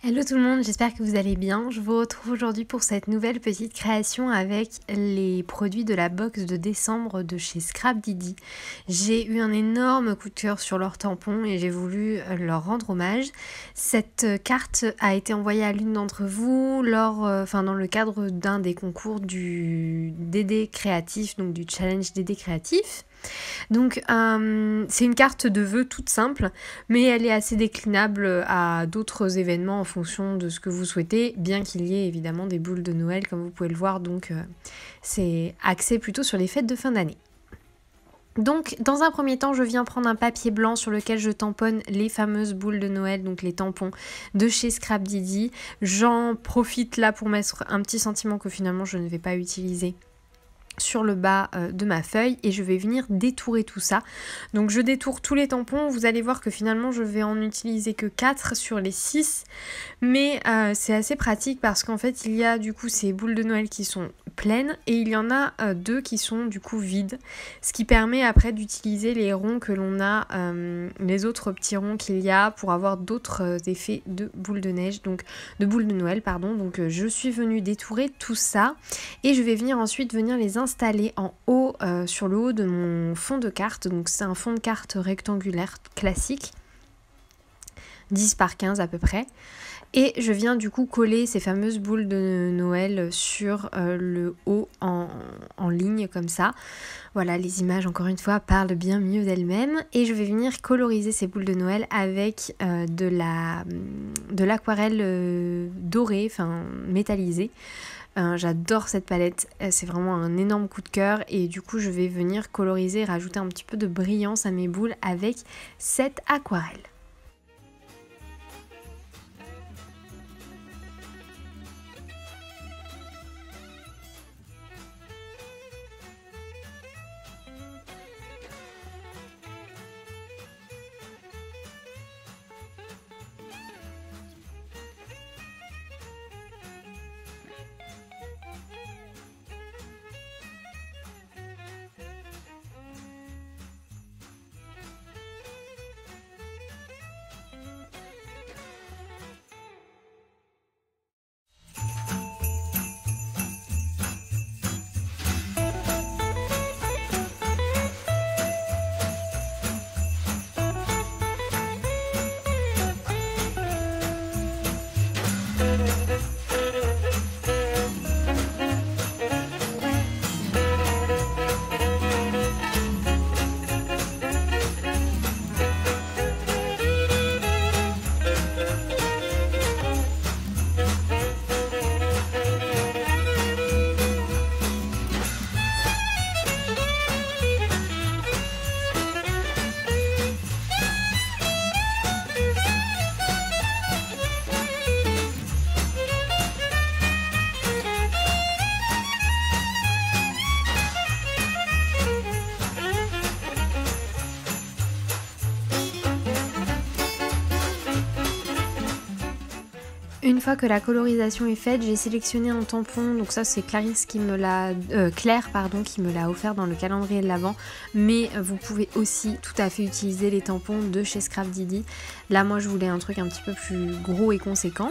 Hello tout le monde, j'espère que vous allez bien. Je vous retrouve aujourd'hui pour cette nouvelle petite création avec les produits de la box de décembre de chez Scrap Didi. J'ai eu un énorme coup de cœur sur leurs tampons et j'ai voulu leur rendre hommage. Cette carte a été envoyée à l'une d'entre vous dans le cadre d'un des concours du DD créatif, donc du challenge DD créatif. Donc c'est une carte de vœux toute simple, mais elle est assez déclinable à d'autres événements en fonction de ce que vous souhaitez, bien qu'il y ait évidemment des boules de Noël comme vous pouvez le voir, donc c'est axé plutôt sur les fêtes de fin d'année. Donc dans un premier temps, je viens prendre un papier blanc sur lequel je tamponne les fameuses boules de Noël, donc les tampons de chez Scrap Didi. J'en profite là pour mettre un petit sentiment que finalement je ne vais pas utiliser sur le bas de ma feuille et je vais venir détourer tout ça. Donc je détourne tous les tampons, vous allez voir que finalement je vais en utiliser que 4 sur les 6, mais c'est assez pratique parce qu'en fait il y a du coup ces boules de Noël qui sont pleines et il y en a 2 qui sont du coup vides, ce qui permet après d'utiliser les ronds que l'on a, les autres petits ronds qu'il y a pour avoir d'autres effets de boules de neige, donc de boules de Noël pardon. Donc je suis venue détourer tout ça et je vais ensuite venir les installé en haut sur le haut de mon fond de carte. Donc c'est un fond de carte rectangulaire classique 10 par 15 à peu près, et je viens du coup coller ces fameuses boules de Noël sur le haut en ligne comme ça. Voilà, les images encore une fois parlent bien mieux d'elles-mêmes, et je vais venir coloriser ces boules de Noël avec de l'aquarelle dorée, enfin métallisée. J'adore cette palette, c'est vraiment un énorme coup de cœur et du coup je vais venir coloriser et rajouter un petit peu de brillance à mes boules avec cette aquarelle. Une fois que la colorisation est faite, j'ai sélectionné un tampon, donc ça c'est Clarisse qui me l'a, Claire pardon, qui me l'a offert dans le calendrier de l'Avent, mais vous pouvez aussi tout à fait utiliser les tampons de chez Scrap Didi. Là moi je voulais un truc un petit peu plus gros et conséquent,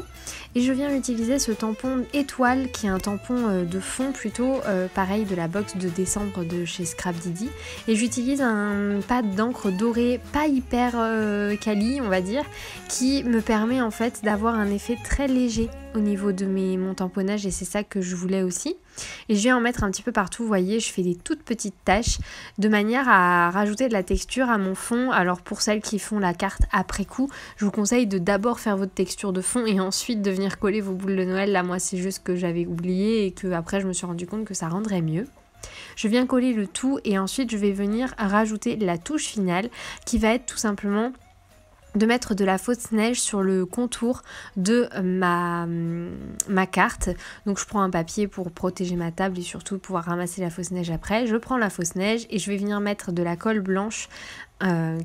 et je viens utiliser ce tampon étoile qui est un tampon de fond plutôt, pareil de la box de décembre de chez Scrap Didi, et j'utilise un pad d'encre dorée pas hyper quali on va dire, qui me permet en fait d'avoir un effet très léger au niveau de mon tamponnage, et c'est ça que je voulais aussi. Et je vais en mettre un petit peu partout, vous voyez, je fais des toutes petites taches de manière à rajouter de la texture à mon fond. Alors pour celles qui font la carte après coup, je vous conseille de d'abord faire votre texture de fond et ensuite de venir coller vos boules de Noël. Là moi c'est juste que j'avais oublié et que après je me suis rendu compte que ça rendrait mieux. Je viens coller le tout et ensuite je vais venir rajouter la touche finale qui va être tout simplement de mettre de la fausse neige sur le contour de ma carte. Donc je prends un papier pour protéger ma table et surtout pouvoir ramasser la fausse neige après. Je prends la fausse neige et je vais venir mettre de la colle blanche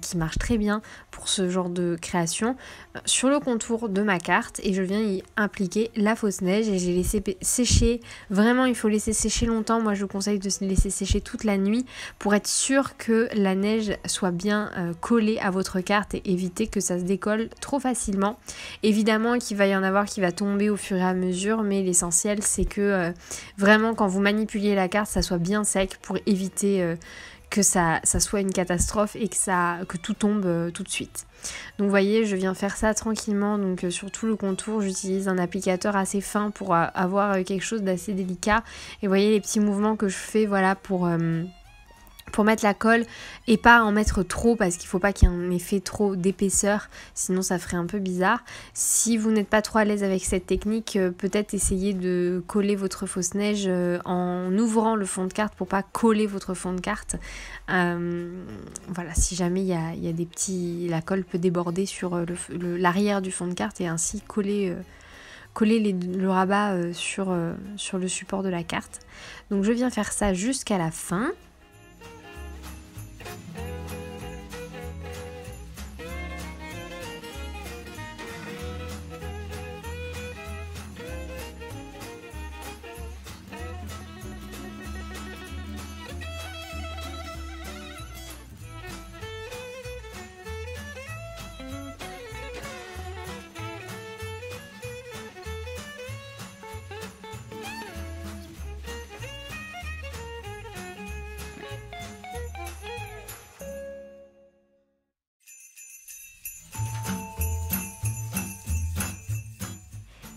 qui marche très bien pour ce genre de création sur le contour de ma carte et je viens y appliquer la fausse neige et j'ai laissé sécher. Vraiment, il faut laisser sécher longtemps. Moi, je vous conseille de laisser sécher toute la nuit pour être sûr que la neige soit bien collée à votre carte et éviter que ça se décolle trop facilement. Évidemment qu'il va y en avoir qui va tomber au fur et à mesure, mais l'essentiel c'est que vraiment quand vous manipuliez la carte, ça soit bien sec pour éviter que ça soit une catastrophe et que tout tombe tout de suite. Donc vous voyez, je viens faire ça tranquillement, donc sur tout le contour, j'utilise un applicateur assez fin pour avoir quelque chose d'assez délicat. Et vous voyez les petits mouvements que je fais, voilà, pour mettre la colle et pas en mettre trop parce qu'il ne faut pas qu'il y ait un effet trop d'épaisseur, sinon ça ferait un peu bizarre. Si vous n'êtes pas trop à l'aise avec cette technique, peut-être essayez de coller votre fausse neige en ouvrant le fond de carte pour pas coller votre fond de carte. Voilà, si jamais il y a des petits... la colle peut déborder sur l'arrière du fond de carte et ainsi coller le rabat sur le support de la carte. Donc je viens faire ça jusqu'à la fin.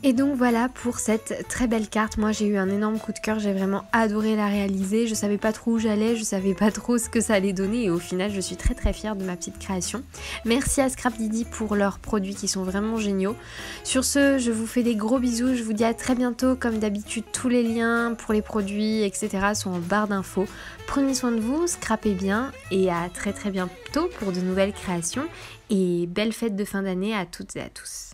Et donc voilà pour cette très belle carte. Moi j'ai eu un énorme coup de cœur, j'ai vraiment adoré la réaliser. Je savais pas trop où j'allais, je savais pas trop ce que ça allait donner et au final je suis très fière de ma petite création. Merci à Scrap Didi pour leurs produits qui sont vraiment géniaux. Sur ce, je vous fais des gros bisous, je vous dis à très bientôt. Comme d'habitude, tous les liens pour les produits etc. sont en barre d'infos. Prenez soin de vous, scrapez bien et à très bientôt pour de nouvelles créations et belle fête de fin d'année à toutes et à tous.